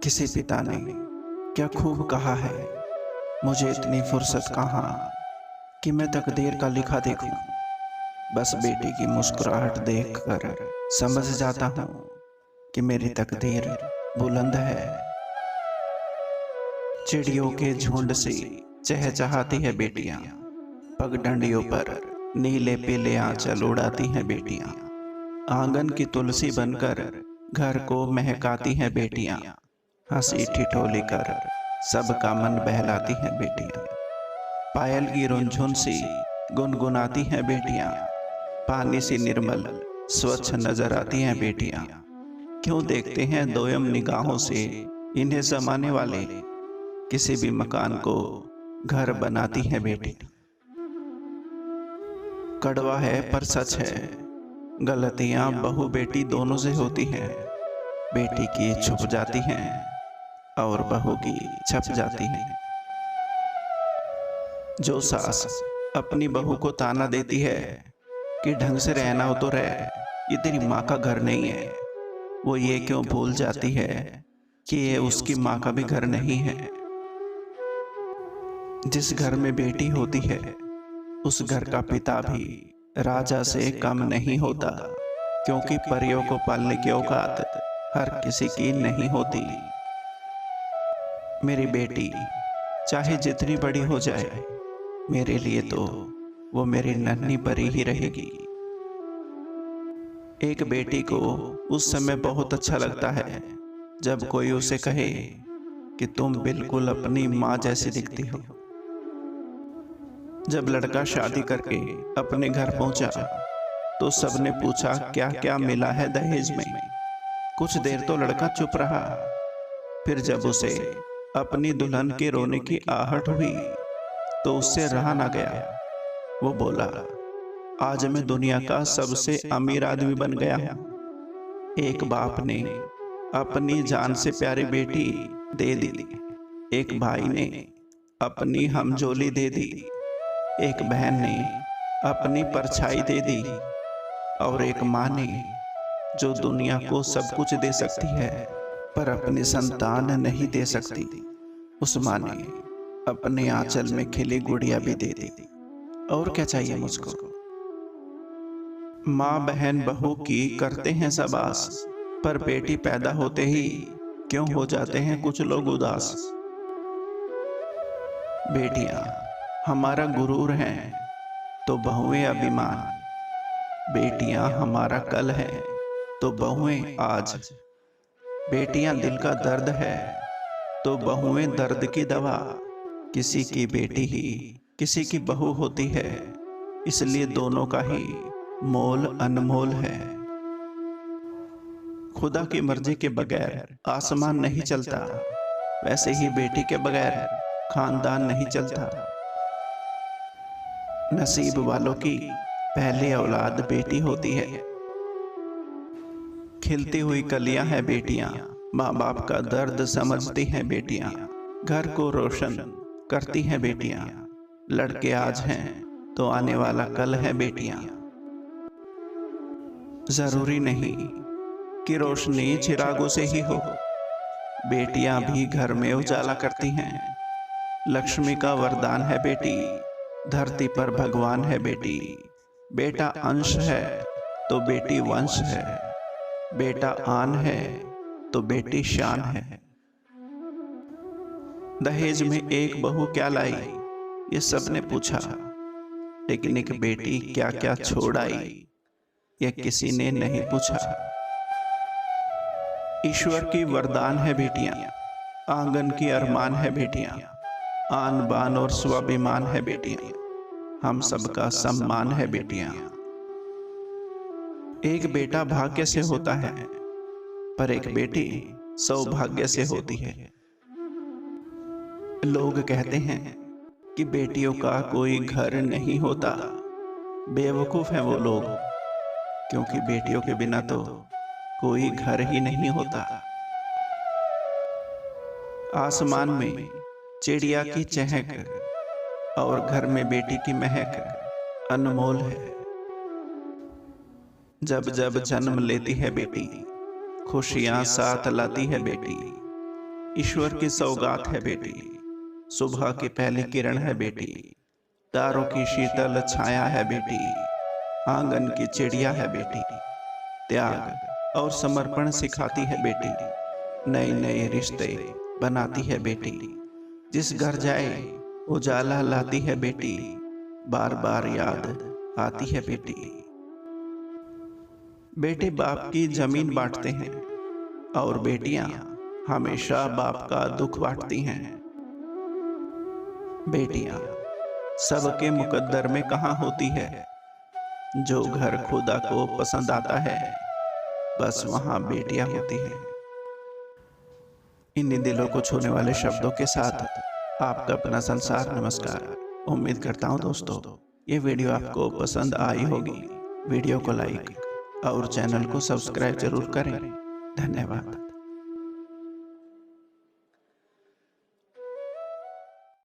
किसी पिता ने क्या खूब कहा है, मुझे इतनी फुर्सत कहाँ कि मैं तकदीर का लिखा देखूं। बस बेटी की मुस्कुराहट देखकर समझ जाता हूँ कि मेरी तकदीर बुलंद है। चिड़ियों के झुंड से चहचहाती है बेटियां, पगडंडियों पर नीले पीले आंचल उड़ाती हैं बेटियां। आंगन की तुलसी बनकर घर को महकाती हैं बेटियां, हंसी ठिठोली कर सबका मन बहलाती हैं बेटियां। पायल की रुनझुन सी गुनगुनाती हैं बेटियां, पानी सी निर्मल स्वच्छ नजर आती हैं बेटियां। क्यों देखते हैं दोयम निगाहों से इन्हें जमाने वाले, किसी भी मकान को घर बनाती हैं बेटियां। कड़वा है पर सच है, गलतियां बहू बेटी दोनों से होती हैं। बेटी की छुप जाती हैं और बहू की छप जाती हैं। जो सास अपनी बहू को ताना देती है कि ढंग से रहना हो तो रह, ये तेरी माँ का घर नहीं है, वो ये क्यों भूल जाती है कि ये उसकी माँ का भी घर नहीं है। जिस घर में बेटी होती है उस घर का पिता भी राजा से कम नहीं होता, क्योंकि परियों को पालने की औकात हर किसी की नहीं होती। मेरी बेटी चाहे जितनी बड़ी हो जाए, मेरे लिए तो वो मेरी नन्ही परी ही रहेगी। एक बेटी को उस समय बहुत अच्छा लगता है जब कोई उसे कहे कि तुम बिल्कुल अपनी माँ जैसी दिखती हो। जब लड़का शादी करके अपने घर पहुंचा तो सबने पूछा क्या क्या मिला है दहेज में। कुछ देर तो लड़का चुप रहा, फिर जब उसे अपनी दुल्हन के रोने की आहट हुई तो उससे रहा ना गया। वो बोला, आज मैं दुनिया का सबसे अमीर आदमी बन गया हूँ। एक बाप ने अपनी जान से प्यारी बेटी दे दी, एक भाई ने अपनी हमजोली दे दी, एक बहन ने अपनी परछाई दे दी, और एक माँ ने जो दुनिया को सब कुछ दे सकती है पर अपनी संतान नहीं दे सकती, उस माँ ने अपने आंचल में खिली गुड़िया भी दे दी। और क्या चाहिए मुझको। माँ बहन बहू की करते हैं सब आस, पर बेटी पैदा होते ही क्यों हो जाते हैं कुछ लोग उदास। बेटियां हमारा गुरूर हैं तो बहुएं अभिमान, बेटियां हमारा कल है तो बहुएं आज। बेटियां दिल का दर्द है तो बहुएं दर्द की दवा। किसी की बेटी ही किसी की बहू होती है, इसलिए दोनों का ही मोल अनमोल है। खुदा की मर्जी के बगैर आसमान नहीं चलता, वैसे ही बेटी के बगैर खानदान नहीं चलता। नसीब वालों की पहली औलाद बेटी होती है। खिलती हुई कलियां हैं बेटियां, माँ बाप का दर्द समझती हैं बेटियां। घर को रोशन करती हैं बेटियां, लड़के आज हैं तो आने वाला कल है बेटियां। जरूरी नहीं कि रोशनी चिरागों से ही हो, बेटियां भी घर में उजाला करती हैं। लक्ष्मी का वरदान है बेटी, धरती पर भगवान है बेटी। बेटा अंश है तो बेटी वंश है, बेटा आन है तो बेटी शान है। दहेज में एक बहू क्या लाई, ये सबने पूछा, लेकिन एक बेटी क्या क्या छोड़ आई, यह किसी ने नहीं पूछा। ईश्वर की वरदान है बेटियां, आंगन की अरमान है बेटियां। आन बान और स्वाभिमान है बेटियां, हम सबका सम्मान है बेटियां। एक बेटा भाग्य से होता है, पर एक बेटी सौभाग्य से होती है। लोग कहते हैं कि बेटियों का कोई घर नहीं होता, बेवकूफ हैं वो लोग, क्योंकि बेटियों के बिना तो कोई घर ही नहीं होता। आसमान में चिड़िया की चहक और घर में बेटी की महक अनमोल है। जब जब जन्म लेती है बेटी, खुशियां साथ लाती है बेटी। ईश्वर की सौगात है बेटी, सुबह की पहली किरण है बेटी, तारों की शीतल छाया है बेटी, आंगन की चिड़िया है बेटी, त्याग और समर्पण सिखाती है बेटी, नए नए रिश्ते बनाती है बेटी, जिस घर जाए उजाला लाती है बेटी, बार बार याद आती है बेटी। बेटे बाप की जमीन बांटते हैं और बेटियां हमेशा बाप का दुख बांटती हैं। बेटियां सबके मुकद्दर में कहाँ होती है, जो घर खुदा को पसंद आता है बस वहां बेटियां होती हैं। इन्हीं दिलों को छूने वाले शब्दों के साथ आपका अपना संसार नमस्कार। उम्मीद करता हूं दोस्तों ये वीडियो आपको पसंद आई होगी। वीडियो को लाइक और चैनल को सब्सक्राइब जरूर करें। धन्यवाद।